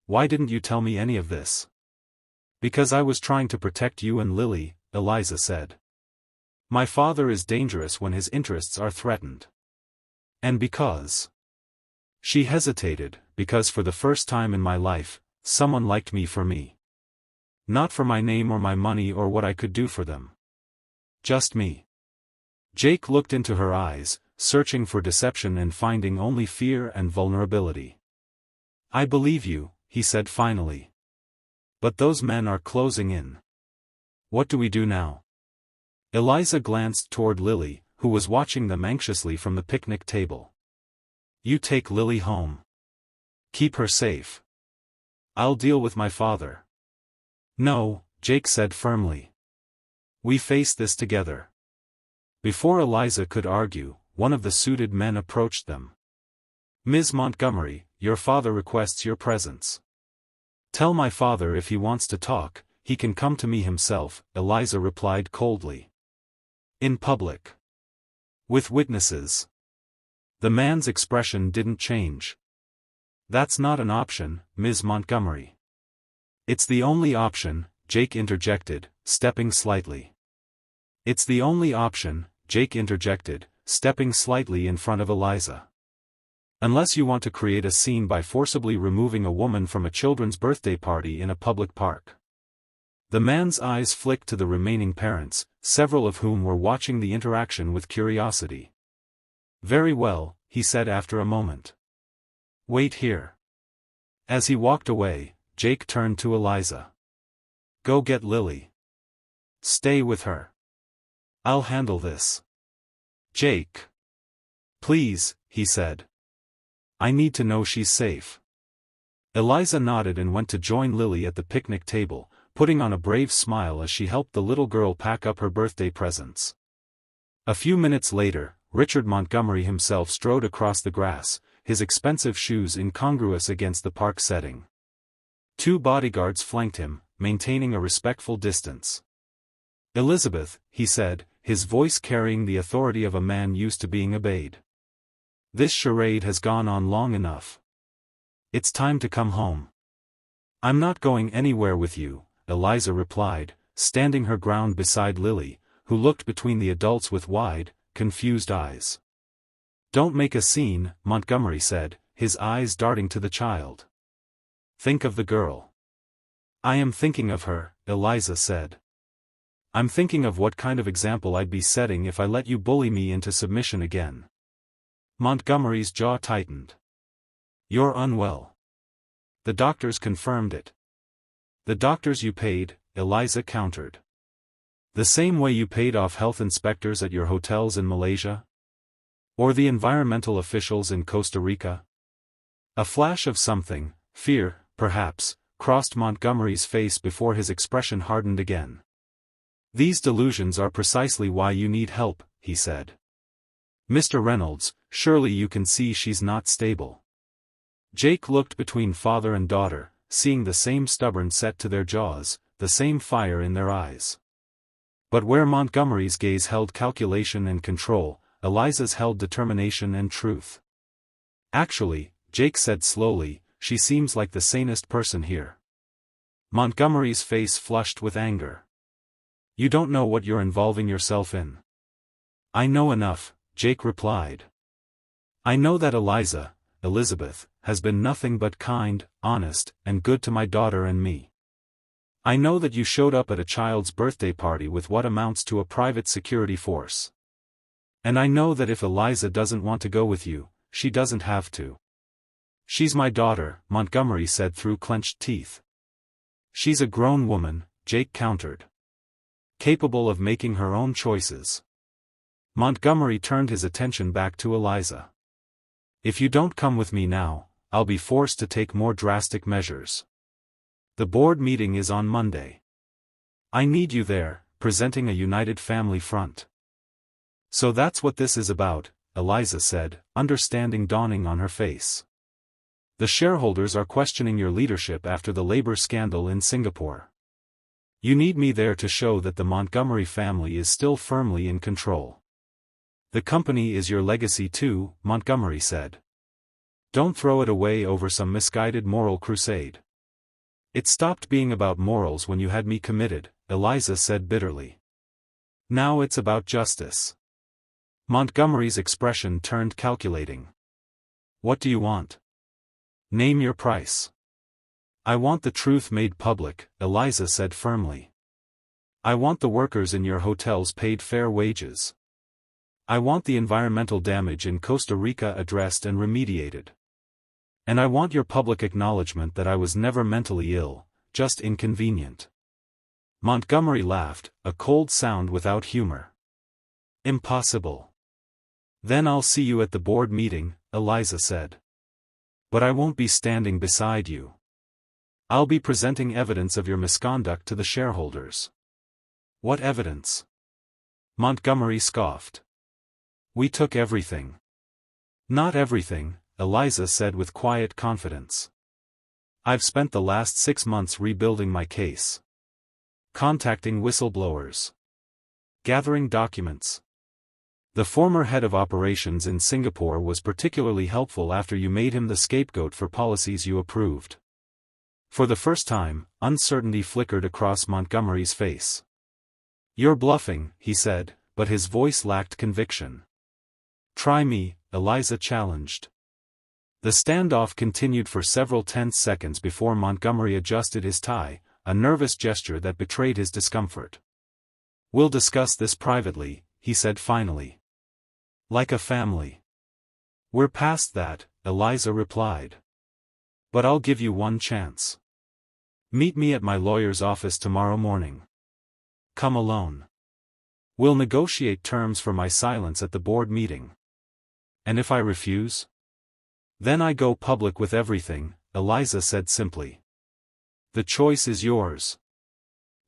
why didn't you tell me any of this? Because I was trying to protect you and Lily, Eliza said. My father is dangerous when his interests are threatened. And because. She hesitated, because for the first time in my life, someone liked me for me. Not for my name or my money or what I could do for them. Just me. Jake looked into her eyes, searching for deception and finding only fear and vulnerability. I believe you, he said finally. But those men are closing in. What do we do now? Eliza glanced toward Lily, who was watching them anxiously from the picnic table. You take Lily home. Keep her safe. I'll deal with my father. No, Jake said firmly. We face this together. Before Eliza could argue, one of the suited men approached them. Ms. Montgomery, your father requests your presence. Tell my father if he wants to talk, he can come to me himself, Eliza replied coldly. In public. With witnesses. The man's expression didn't change. That's not an option, Ms. Montgomery. It's the only option, Jake interjected, stepping slightly. It's the only option, Jake interjected, stepping slightly in front of Eliza. Unless you want to create a scene by forcibly removing a woman from a children's birthday party in a public park. The man's eyes flicked to the remaining parents, several of whom were watching the interaction with curiosity. Very well, he said after a moment. Wait here. As he walked away, Jake turned to Eliza. Go get Lily. Stay with her. I'll handle this. Jake. Please, he said. I need to know she's safe. Eliza nodded and went to join Lily at the picnic table, putting on a brave smile as she helped the little girl pack up her birthday presents. A few minutes later, Richard Montgomery himself strode across the grass, his expensive shoes incongruous against the park setting. 2 bodyguards flanked him, maintaining a respectful distance. Elizabeth, he said, his voice carrying the authority of a man used to being obeyed. This charade has gone on long enough. It's time to come home. I'm not going anywhere with you, Eliza replied, standing her ground beside Lily, who looked between the adults with wide, confused eyes. Don't make a scene, Montgomery said, his eyes darting to the child. Think of the girl. I am thinking of her, Eliza said. I'm thinking of what kind of example I'd be setting if I let you bully me into submission again. Montgomery's jaw tightened. You're unwell. The doctors confirmed it. The doctors you paid, Eliza countered. The same way you paid off health inspectors at your hotels in Malaysia? Or the environmental officials in Costa Rica? A flash of something, fear, perhaps, crossed Montgomery's face before his expression hardened again. These delusions are precisely why you need help, he said. Mr. Reynolds, surely you can see she's not stable. Jake looked between father and daughter, seeing the same stubborn set to their jaws, the same fire in their eyes. But where Montgomery's gaze held calculation and control, Eliza's held determination and truth. Actually, Jake said slowly, she seems like the sanest person here. Montgomery's face flushed with anger. You don't know what you're involving yourself in. I know enough, Jake replied. I know that Eliza, Elizabeth, has been nothing but kind, honest, and good to my daughter and me. I know that you showed up at a child's birthday party with what amounts to a private security force. And I know that if Eliza doesn't want to go with you, she doesn't have to. She's my daughter, Montgomery said through clenched teeth. She's a grown woman, Jake countered. Capable of making her own choices. Montgomery turned his attention back to Eliza. If you don't come with me now, I'll be forced to take more drastic measures. The board meeting is on Monday. I need you there, presenting a united family front. So that's what this is about, Eliza said, understanding dawning on her face. The shareholders are questioning your leadership after the labor scandal in Singapore. You need me there to show that the Montgomery family is still firmly in control. The company is your legacy too, Montgomery said. Don't throw it away over some misguided moral crusade. It stopped being about morals when you had me committed, Eliza said bitterly. Now it's about justice. Montgomery's expression turned calculating. What do you want? Name your price. I want the truth made public, Eliza said firmly. I want the workers in your hotels paid fair wages. I want the environmental damage in Costa Rica addressed and remediated. And I want your public acknowledgement that I was never mentally ill, just inconvenient. Montgomery laughed, a cold sound without humor. Impossible. Then I'll see you at the board meeting, Eliza said. But I won't be standing beside you. I'll be presenting evidence of your misconduct to the shareholders. What evidence? Montgomery scoffed. We took everything. Not everything, Eliza said with quiet confidence. I've spent the last 6 months rebuilding my case. Contacting whistleblowers. Gathering documents. The former head of operations in Singapore was particularly helpful after you made him the scapegoat for policies you approved. For the first time, uncertainty flickered across Montgomery's face. You're bluffing, he said, but his voice lacked conviction. Try me, Eliza challenged. The standoff continued for several tense seconds before Montgomery adjusted his tie, a nervous gesture that betrayed his discomfort. We'll discuss this privately, he said finally. Like a family. We're past that, Eliza replied. But I'll give you one chance. Meet me at my lawyer's office tomorrow morning. Come alone. We'll negotiate terms for my silence at the board meeting. And if I refuse? Then I go public with everything, Eliza said simply. The choice is yours.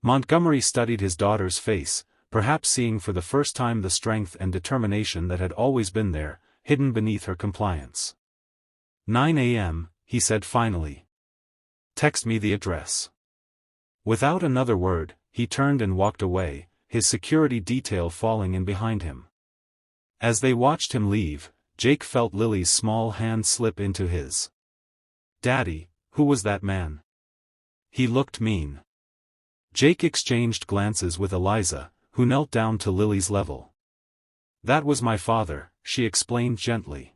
Montgomery studied his daughter's face, perhaps seeing for the first time the strength and determination that had always been there, hidden beneath her compliance. 9 a.m., he said finally. Text me the address. Without another word, he turned and walked away, his security detail falling in behind him. As they watched him leave, Jake felt Lily's small hand slip into his. Daddy, who was that man? He looked mean. Jake exchanged glances with Eliza, who knelt down to Lily's level. That was my father, she explained gently.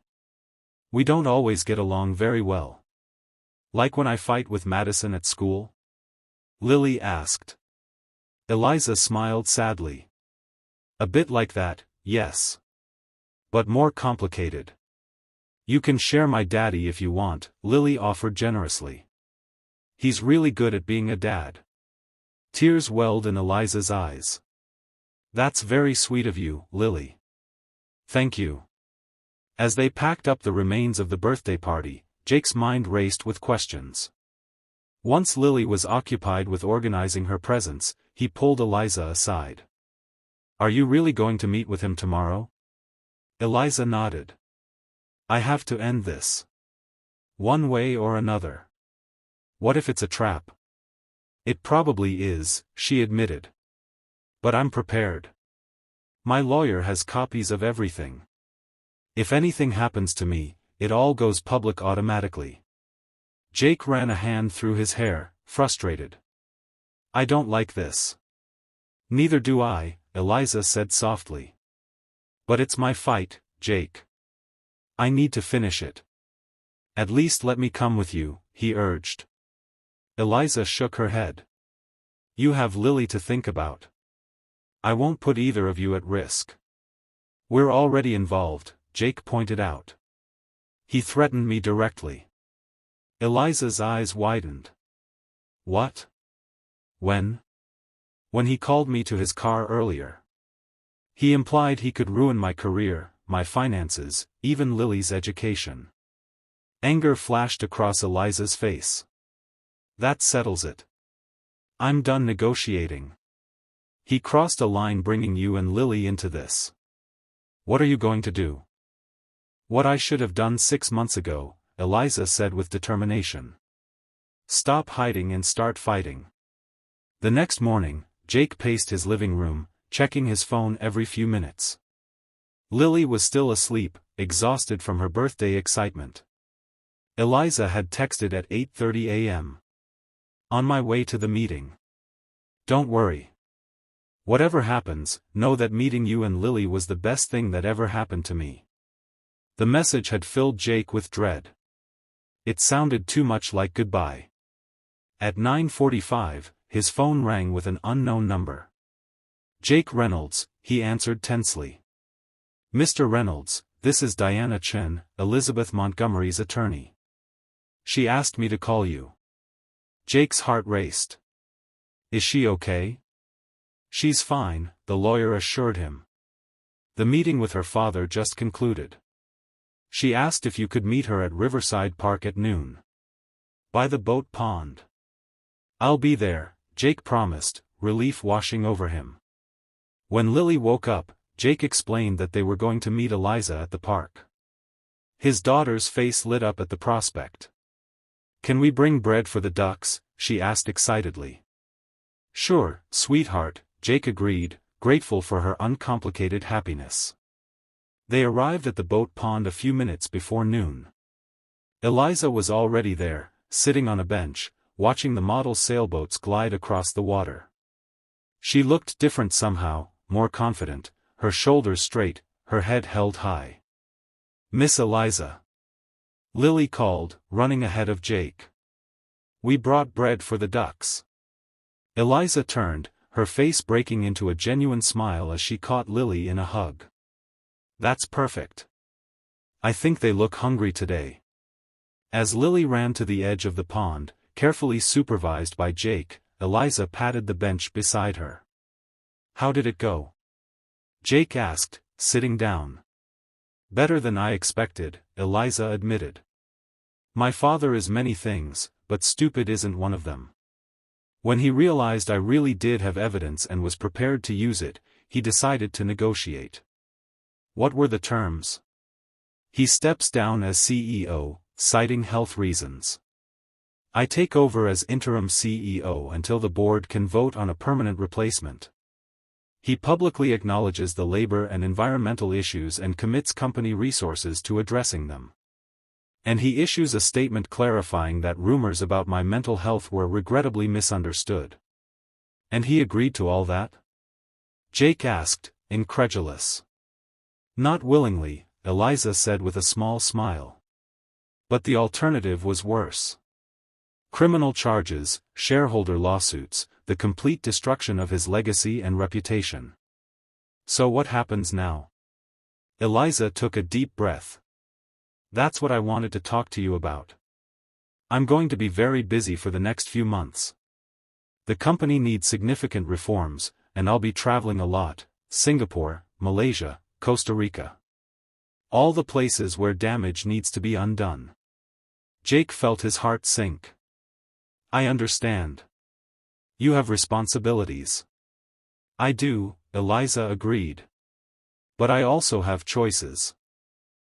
We don't always get along very well. Like when I fight with Madison at school? Lily asked. Eliza smiled sadly. A bit like that, yes. But more complicated. You can share my daddy if you want, Lily offered generously. He's really good at being a dad. Tears welled in Eliza's eyes. That's very sweet of you, Lily. Thank you. As they packed up the remains of the birthday party, Jake's mind raced with questions. Once Lily was occupied with organizing her presents, he pulled Eliza aside. Are you really going to meet with him tomorrow? Eliza nodded. I have to end this. One way or another. What if it's a trap? It probably is, she admitted. But I'm prepared. My lawyer has copies of everything. If anything happens to me, it all goes public automatically. Jake ran a hand through his hair, frustrated. I don't like this. Neither do I, Eliza said softly. But it's my fight, Jake. I need to finish it. At least let me come with you, he urged. Eliza shook her head. You have Lily to think about. I won't put either of you at risk. We're already involved, Jake pointed out. He threatened me directly. Eliza's eyes widened. What? When? When he called me to his car earlier. He implied he could ruin my career, my finances, even Lily's education. Anger flashed across Eliza's face. That settles it. I'm done negotiating. He crossed a line bringing you and Lily into this. What are you going to do? What I should have done 6 months ago, Eliza said with determination. Stop hiding and start fighting. The next morning, Jake paced his living room, checking his phone every few minutes. Lily was still asleep, exhausted from her birthday excitement. Eliza had texted at 8:30 a.m. On my way to the meeting. Don't worry. Whatever happens, know that meeting you and Lily was the best thing that ever happened to me. The message had filled Jake with dread. It sounded too much like goodbye. At 9:45, his phone rang with an unknown number. Jake Reynolds, he answered tensely. Mr. Reynolds, this is Diana Chen, Elizabeth Montgomery's attorney. She asked me to call you. Jake's heart raced. Is she okay? She's fine, the lawyer assured him. The meeting with her father just concluded. She asked if you could meet her at Riverside Park at noon. By the boat pond. I'll be there, Jake promised, relief washing over him. When Lily woke up, Jake explained that they were going to meet Eliza at the park. His daughter's face lit up at the prospect. Can we bring bread for the ducks? She asked excitedly. Sure, sweetheart, Jake agreed, grateful for her uncomplicated happiness. They arrived at the boat pond a few minutes before noon. Eliza was already there, sitting on a bench, watching the model sailboats glide across the water. She looked different somehow, more confident, her shoulders straight, her head held high. Miss Eliza. Lily called, running ahead of Jake. We brought bread for the ducks. Eliza turned, her face breaking into a genuine smile as she caught Lily in a hug. That's perfect. I think they look hungry today. As Lily ran to the edge of the pond, carefully supervised by Jake, Eliza patted the bench beside her. How did it go? Jake asked, sitting down. Better than I expected, Eliza admitted. My father is many things, but stupid isn't one of them. When he realized I really did have evidence and was prepared to use it, he decided to negotiate. What were the terms? He steps down as CEO, citing health reasons. I take over as interim CEO until the board can vote on a permanent replacement. He publicly acknowledges the labor and environmental issues and commits company resources to addressing them. And he issues a statement clarifying that rumors about my mental health were regrettably misunderstood. And he agreed to all that? Jake asked, incredulous. Not willingly, Eliza said with a small smile. But the alternative was worse. Criminal charges, shareholder lawsuits, the complete destruction of his legacy and reputation. So what happens now? Eliza took a deep breath. That's what I wanted to talk to you about. I'm going to be very busy for the next few months. The company needs significant reforms, and I'll be traveling a lot, Singapore, Malaysia, Costa Rica. All the places where damage needs to be undone. Jake felt his heart sink. I understand. You have responsibilities. I do, Eliza agreed. But I also have choices.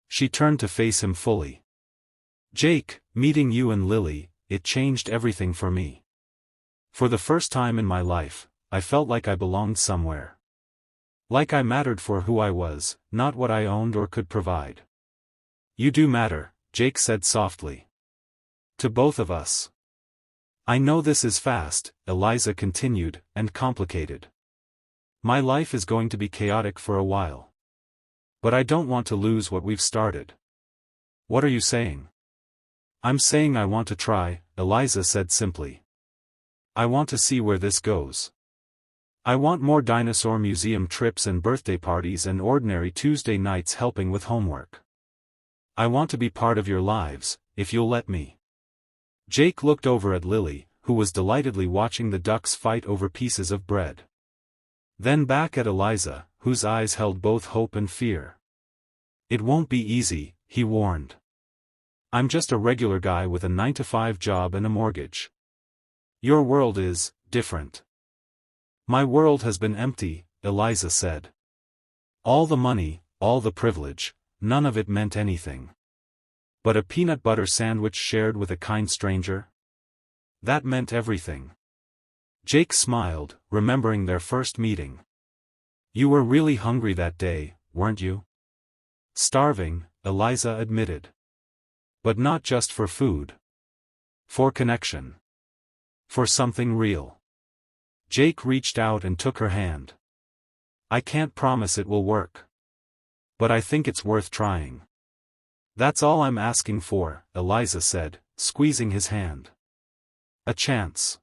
She turned to face him fully. Jake, meeting you and Lily, it changed everything for me. For the first time in my life, I felt like I belonged somewhere. Like I mattered for who I was, not what I owned or could provide. You do matter, Jake said softly. To both of us. I know this is fast, Eliza continued, and complicated. My life is going to be chaotic for a while. But I don't want to lose what we've started. What are you saying? I'm saying I want to try, Eliza said simply. I want to see where this goes. I want more dinosaur museum trips and birthday parties and ordinary Tuesday nights helping with homework. I want to be part of your lives, if you'll let me. Jake looked over at Lily, who was delightedly watching the ducks fight over pieces of bread. Then back at Eliza, whose eyes held both hope and fear. It won't be easy, he warned. I'm just a regular guy with a 9-to-5 job and a mortgage. Your world is different. My world has been empty, Eliza said. All the money, all the privilege, none of it meant anything. But a peanut butter sandwich shared with a kind stranger? That meant everything. Jake smiled, remembering their first meeting. You were really hungry that day, weren't you? Starving, Eliza admitted. But not just for food. For connection. For something real. Jake reached out and took her hand. I can't promise it will work. But I think it's worth trying. That's all I'm asking for, Eliza said, squeezing his hand. A chance.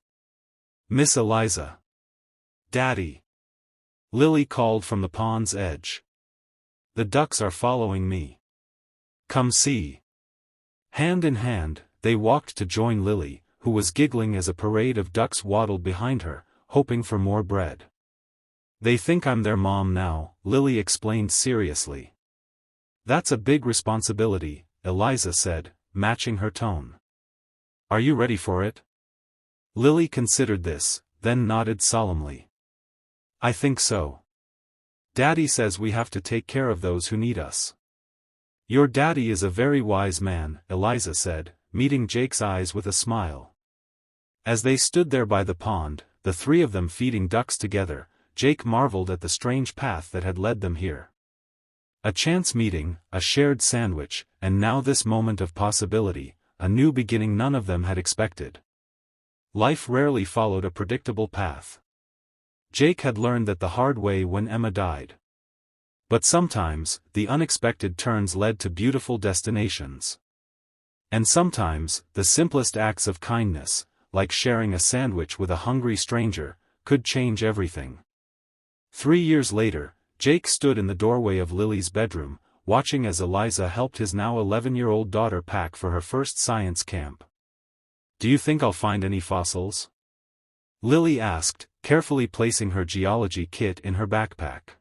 Miss Eliza. Daddy. Lily called from the pond's edge. The ducks are following me. Come see. Hand in hand, they walked to join Lily, who was giggling as a parade of ducks waddled behind her, hoping for more bread. They think I'm their mom now, Lily explained seriously. That's a big responsibility, Eliza said, matching her tone. Are you ready for it? Lily considered this, then nodded solemnly. I think so. Daddy says we have to take care of those who need us. Your daddy is a very wise man, Eliza said, meeting Jake's eyes with a smile. As they stood there by the pond, the three of them feeding ducks together, Jake marveled at the strange path that had led them here. A chance meeting, a shared sandwich, and now this moment of possibility, a new beginning none of them had expected. Life rarely followed a predictable path. Jake had learned that the hard way when Emma died. But sometimes, the unexpected turns led to beautiful destinations. And sometimes, the simplest acts of kindness, like sharing a sandwich with a hungry stranger, could change everything. 3 years later, Jake stood in the doorway of Lily's bedroom, watching as Eliza helped his now 11-year-old daughter pack for her first science camp. Do you think I'll find any fossils? Lily asked, carefully placing her geology kit in her backpack.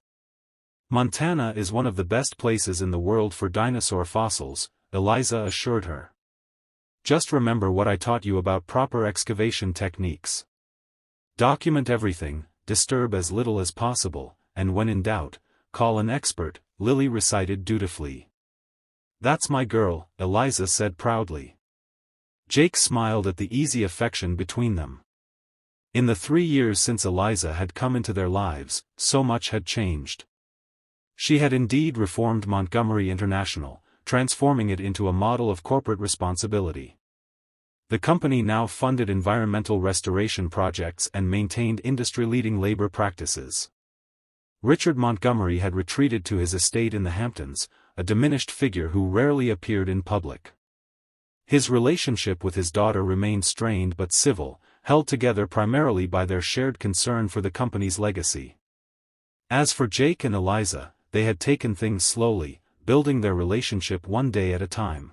Montana is one of the best places in the world for dinosaur fossils, Eliza assured her. Just remember what I taught you about proper excavation techniques. Document everything, disturb as little as possible, and when in doubt, call an expert, Lily recited dutifully. That's my girl, Eliza said proudly. Jake smiled at the easy affection between them. In the 3 years since Eliza had come into their lives, so much had changed. She had indeed reformed Montgomery International, transforming it into a model of corporate responsibility. The company now funded environmental restoration projects and maintained industry-leading labor practices. Richard Montgomery had retreated to his estate in the Hamptons, a diminished figure who rarely appeared in public. His relationship with his daughter remained strained but civil, held together primarily by their shared concern for the company's legacy. As for Jake and Eliza, they had taken things slowly, building their relationship one day at a time.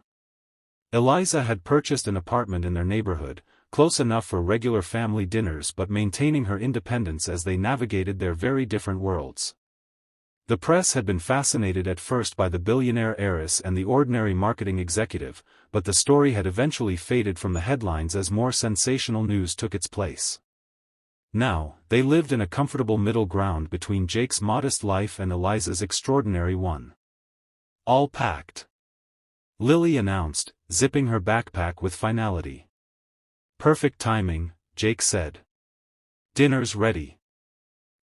Eliza had purchased an apartment in their neighborhood, close enough for regular family dinners but maintaining her independence as they navigated their very different worlds. The press had been fascinated at first by the billionaire heiress and the ordinary marketing executive, but the story had eventually faded from the headlines as more sensational news took its place. Now, they lived in a comfortable middle ground between Jake's modest life and Eliza's extraordinary one. All packed. Lily announced, zipping her backpack with finality. Perfect timing, Jake said. Dinner's ready.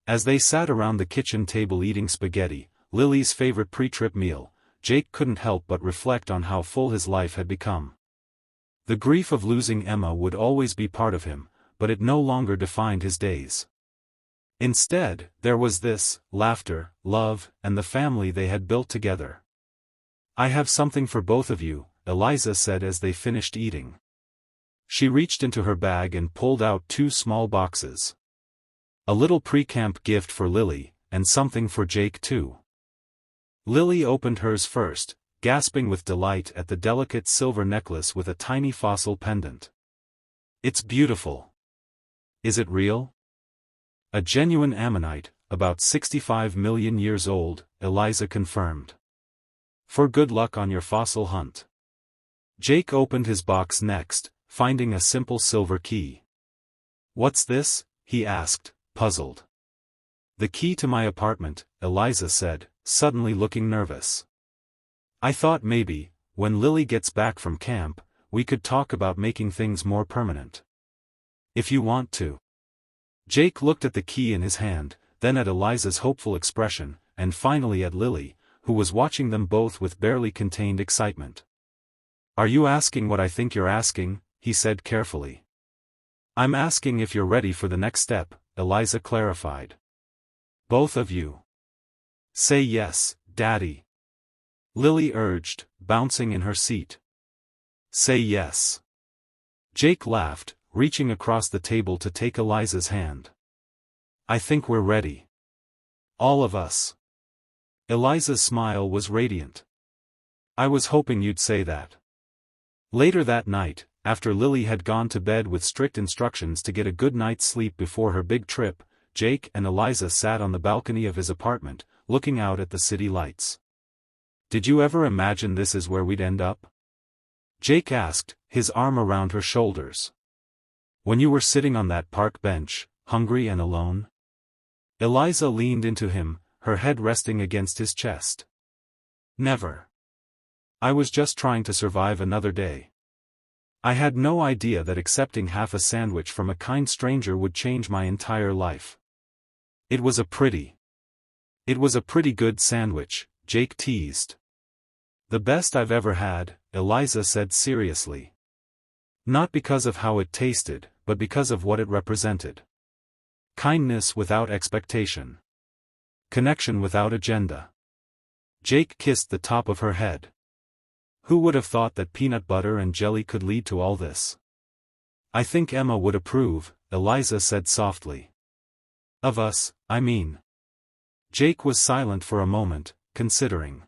As they sat around the kitchen table eating spaghetti, Lily's favorite pre-trip meal, Jake couldn't help but reflect on how full his life had become. The grief of losing Emma would always be part of him, but it no longer defined his days. Instead, there was this, laughter, love, and the family they had built together. I have something for both of you, Eliza said as they finished eating. She reached into her bag and pulled out 2 small boxes. A little pre-camp gift for Lily, and something for Jake too. Lily opened hers first, gasping with delight at the delicate silver necklace with a tiny fossil pendant. It's beautiful. Is it real? A genuine ammonite, about 65 million years old, Eliza confirmed. For good luck on your fossil hunt. Jake opened his box next, finding a simple silver key. What's this? He asked, puzzled. The key to my apartment, Eliza said, suddenly looking nervous. I thought maybe, when Lily gets back from camp, we could talk about making things more permanent. If you want to. Jake looked at the key in his hand, then at Eliza's hopeful expression, and finally at Lily, who was watching them both with barely contained excitement. Are you asking what I think you're asking? He said carefully. I'm asking if you're ready for the next step, Eliza clarified. Both of you. Say yes, Daddy. Lily urged, bouncing in her seat. Say yes. Jake laughed, reaching across the table to take Eliza's hand. I think we're ready. All of us. Eliza's smile was radiant. I was hoping you'd say that. Later that night, after Lily had gone to bed with strict instructions to get a good night's sleep before her big trip, Jake and Eliza sat on the balcony of his apartment, looking out at the city lights. Did you ever imagine this is where we'd end up? Jake asked, his arm around her shoulders. When you were sitting on that park bench, hungry and alone? Eliza leaned into him, her head resting against his chest. Never. I was just trying to survive another day. I had no idea that accepting half a sandwich from a kind stranger would change my entire life. It was a pretty good sandwich, Jake teased. The best I've ever had, Eliza said seriously. Not because of how it tasted, but because of what it represented. Kindness without expectation. Connection without agenda. Jake kissed the top of her head. Who would have thought that peanut butter and jelly could lead to all this? I think Emma would approve, Eliza said softly. Of us, I mean. Jake was silent for a moment, considering.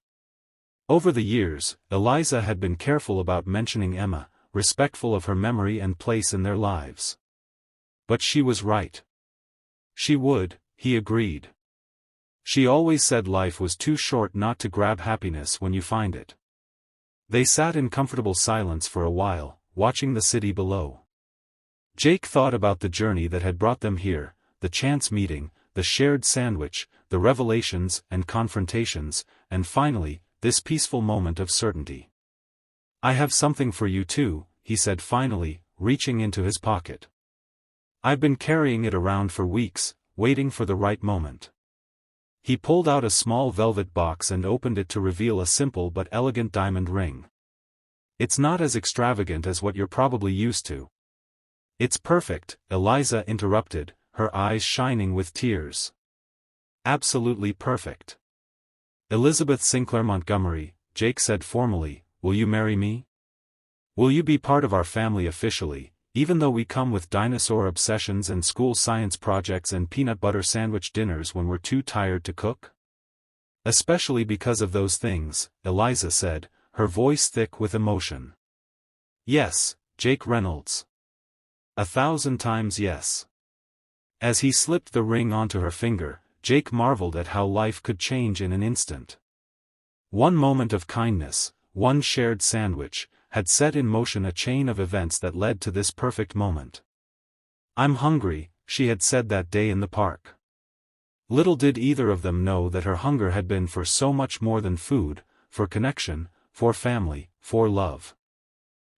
Over the years, Eliza had been careful about mentioning Emma, respectful of her memory and place in their lives. But she was right. She would, he agreed. She always said life was too short not to grab happiness when you find it. They sat in comfortable silence for a while, watching the city below. Jake thought about the journey that had brought them here, the chance meeting, the shared sandwich, the revelations and confrontations, and finally, this peaceful moment of certainty. I have something for you too, he said finally, reaching into his pocket. I've been carrying it around for weeks, waiting for the right moment. He pulled out a small velvet box and opened it to reveal a simple but elegant diamond ring. It's not as extravagant as what you're probably used to. It's perfect, Eliza interrupted, her eyes shining with tears. Absolutely perfect. Elizabeth Sinclair Montgomery, Jake said formally, will you marry me? Will you be part of our family officially, even though we come with dinosaur obsessions and school science projects and peanut butter sandwich dinners when we're too tired to cook? Especially because of those things, Eliza said, her voice thick with emotion. Yes, Jake Reynolds. 1,000 times yes. As he slipped the ring onto her finger, Jake marveled at how life could change in an instant. One moment of kindness, one shared sandwich, had set in motion a chain of events that led to this perfect moment. I'm hungry, she had said that day in the park. Little did either of them know that her hunger had been for so much more than food, for connection, for family, for love.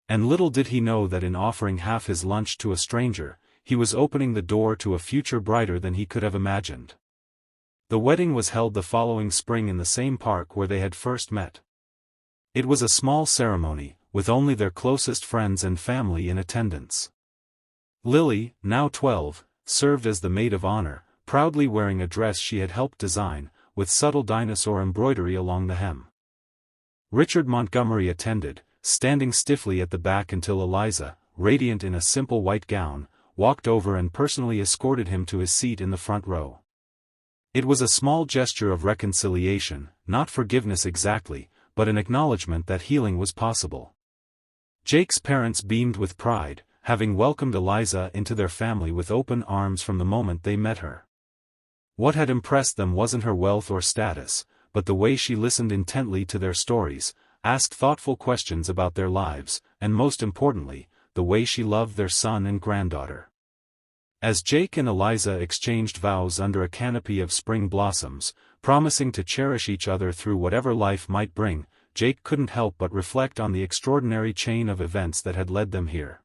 And little did he know that in offering half his lunch to a stranger, he was opening the door to a future brighter than he could have imagined. The wedding was held the following spring in the same park where they had first met. It was a small ceremony, with only their closest friends and family in attendance. Lily, now 12, served as the maid of honor, proudly wearing a dress she had helped design, with subtle dinosaur embroidery along the hem. Richard Montgomery attended, standing stiffly at the back until Eliza, radiant in a simple white gown, walked over and personally escorted him to his seat in the front row. It was a small gesture of reconciliation, not forgiveness exactly, but an acknowledgement that healing was possible. Jake's parents beamed with pride, having welcomed Eliza into their family with open arms from the moment they met her. What had impressed them wasn't her wealth or status, but the way she listened intently to their stories, asked thoughtful questions about their lives, and most importantly, the way she loved their son and granddaughter. As Jake and Eliza exchanged vows under a canopy of spring blossoms, promising to cherish each other through whatever life might bring, Jake couldn't help but reflect on the extraordinary chain of events that had led them here.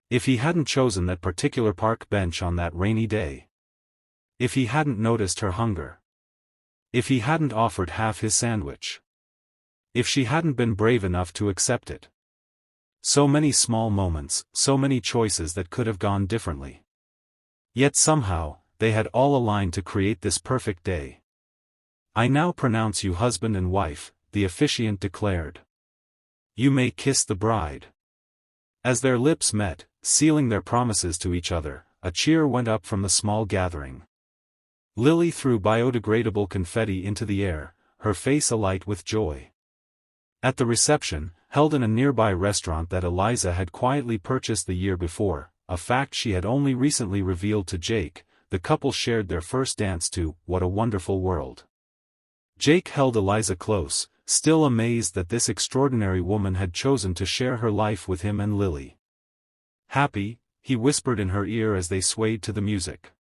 If he hadn't chosen that particular park bench on that rainy day. If he hadn't noticed her hunger. If he hadn't offered half his sandwich. If she hadn't been brave enough to accept it. So many small moments, so many choices that could have gone differently. Yet somehow, they had all aligned to create this perfect day. "I now pronounce you husband and wife," the officiant declared. "You may kiss the bride." As their lips met, sealing their promises to each other, a cheer went up from the small gathering. Lily threw biodegradable confetti into the air, her face alight with joy. At the reception, held in a nearby restaurant that Eliza had quietly purchased the year before, a fact she had only recently revealed to Jake, the couple shared their first dance to "What a Wonderful World." Jake held Eliza close, still amazed that this extraordinary woman had chosen to share her life with him and Lily. "Happy?" he whispered in her ear as they swayed to the music.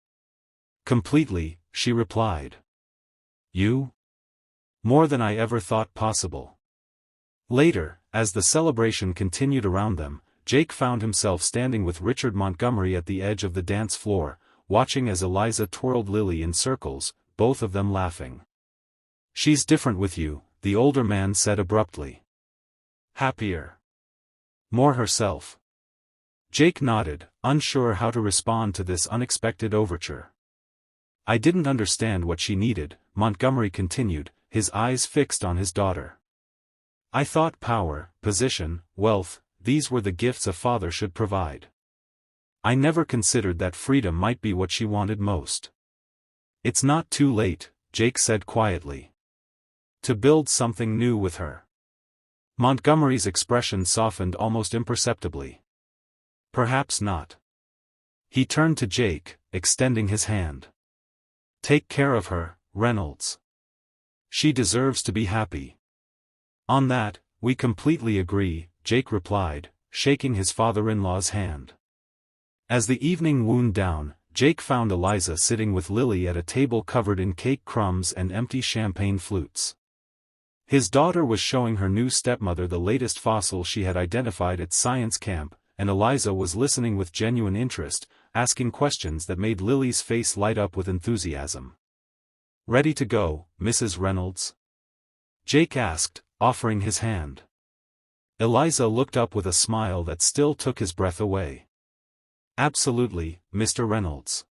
"Completely," she replied. "You? More than I ever thought possible." Later, as the celebration continued around them, Jake found himself standing with Richard Montgomery at the edge of the dance floor, watching as Eliza twirled Lily in circles, both of them laughing. "She's different with you," the older man said abruptly. "Happier. More herself." Jake nodded, unsure how to respond to this unexpected overture. "I didn't understand what she needed," Montgomery continued, his eyes fixed on his daughter. "I thought power, position, wealth, these were the gifts a father should provide. I never considered that freedom might be what she wanted most." "It's not too late," Jake said quietly. "To build something new with her." Montgomery's expression softened almost imperceptibly. "Perhaps not." He turned to Jake, extending his hand. "Take care of her, Reynolds. She deserves to be happy." "On that, we completely agree," Jake replied, shaking his father-in-law's hand. As the evening wound down, Jake found Eliza sitting with Lily at a table covered in cake crumbs and empty champagne flutes. His daughter was showing her new stepmother the latest fossil she had identified at science camp, and Eliza was listening with genuine interest, asking questions that made Lily's face light up with enthusiasm. "Ready to go, Mrs. Reynolds?" Jake asked, offering his hand. Eliza looked up with a smile that still took his breath away. "Absolutely, Mr. Reynolds."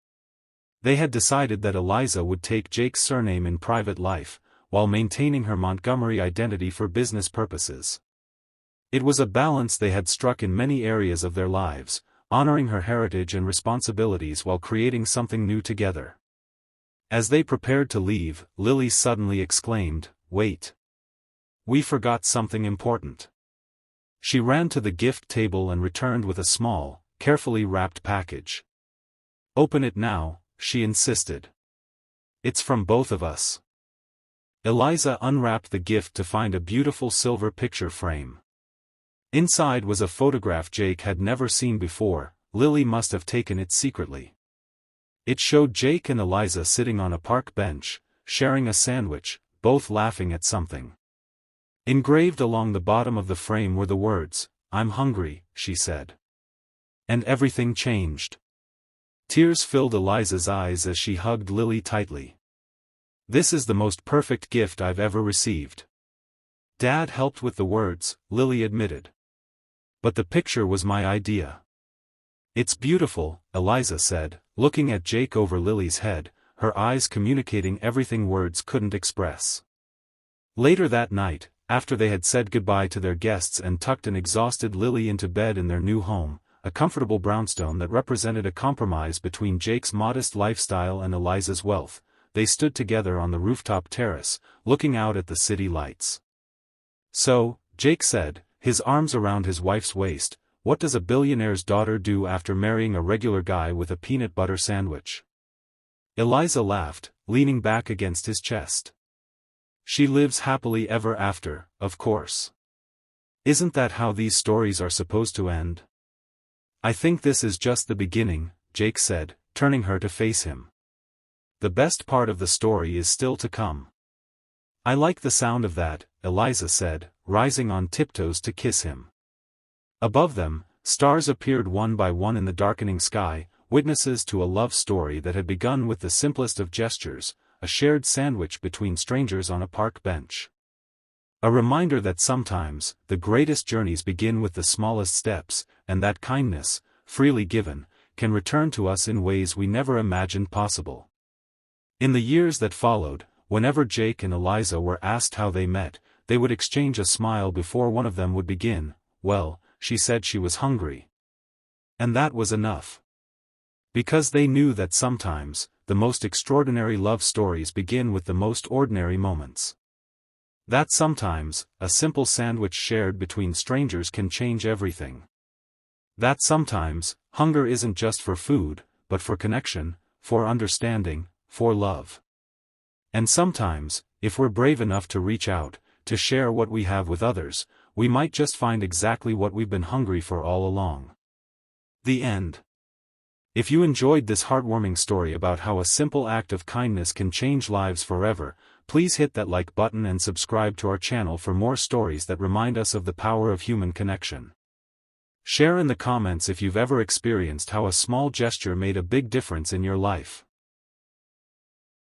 They had decided that Eliza would take Jake's surname in private life, while maintaining her Montgomery identity for business purposes. It was a balance they had struck in many areas of their lives, honoring her heritage and responsibilities while creating something new together. As they prepared to leave, Lily suddenly exclaimed, "Wait! We forgot something important." She ran to the gift table and returned with a small, carefully wrapped package. "Open it now," she insisted. "It's from both of us." Eliza unwrapped the gift to find a beautiful silver picture frame. Inside was a photograph Jake had never seen before. Lily must have taken it secretly. It showed Jake and Eliza sitting on a park bench, sharing a sandwich, both laughing at something. Engraved along the bottom of the frame were the words, "I'm hungry," she said. And everything changed. Tears filled Eliza's eyes as she hugged Lily tightly. "This is the most perfect gift I've ever received." "Dad helped with the words," Lily admitted. "But the picture was my idea." "It's beautiful," Eliza said, looking at Jake over Lily's head, her eyes communicating everything words couldn't express. Later that night, after they had said goodbye to their guests and tucked an exhausted Lily into bed in their new home, a comfortable brownstone that represented a compromise between Jake's modest lifestyle and Eliza's wealth, they stood together on the rooftop terrace, looking out at the city lights. "So," Jake said, his arms around his wife's waist, "what does a billionaire's daughter do after marrying a regular guy with a peanut butter sandwich?" Eliza laughed, leaning back against his chest. "She lives happily ever after, of course. Isn't that how these stories are supposed to end?" "I think this is just the beginning," Jake said, turning her to face him. "The best part of the story is still to come." "I like the sound of that," Eliza said, rising on tiptoes to kiss him. Above them, stars appeared one by one in the darkening sky, witnesses to a love story that had begun with the simplest of gestures, a shared sandwich between strangers on a park bench. A reminder that sometimes, the greatest journeys begin with the smallest steps, and that kindness, freely given, can return to us in ways we never imagined possible. In the years that followed, whenever Jake and Eliza were asked how they met, they would exchange a smile before one of them would begin. Well, she said she was hungry. And that was enough. Because they knew that sometimes, the most extraordinary love stories begin with the most ordinary moments. That sometimes, a simple sandwich shared between strangers can change everything. That sometimes, hunger isn't just for food, but for connection, for understanding, for love. And sometimes, if we're brave enough to reach out, to share what we have with others, we might just find exactly what we've been hungry for all along. The end. If you enjoyed this heartwarming story about how a simple act of kindness can change lives forever, please hit that like button and subscribe to our channel for more stories that remind us of the power of human connection. Share in the comments if you've ever experienced how a small gesture made a big difference in your life.